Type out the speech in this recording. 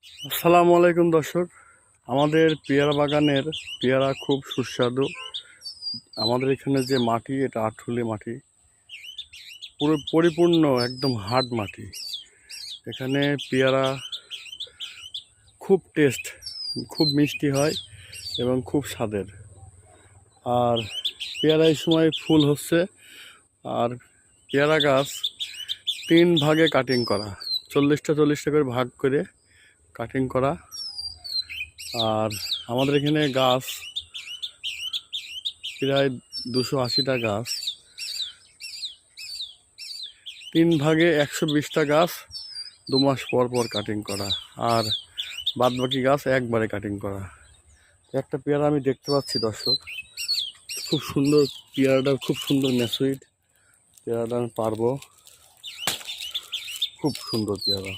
আসসালামু আলাইকুম দর্শক। আমাদের পেয়ারা বাগানের পেয়ারা খুব সুস্বাদু। আমাদের এখানে যে মাটি, এটা আঁঠুলি মাটি, পুরো পরিপূর্ণ একদম হার্ড মাটি। এখানে পেয়ারা খুব টেস্ট, খুব মিষ্টি হয় এবং খুব স্বাদের। আর পেয়ারা এই সময় ফুল হচ্ছে। আর পেয়ারা গাছ 3 ভাগে কাটিং করা, 40টা করে ভাগ করে কাটিং করা। আর আমাদের এখানে গাছ প্রায় 280টা গাছ, 3 ভাগে 120টা গাছ 2 মাস পর পর কাটিং করা, আর বাদবাকি গাছ একবারে কাটিং করা। একটা পেয়ারা আমি দেখতে পাচ্ছি দর্শক, খুব সুন্দর পেয়ারাটা, খুব সুন্দর ম্যাচুইড পেয়ারাটা। আমি পারবো, খুব সুন্দর পেয়ারা।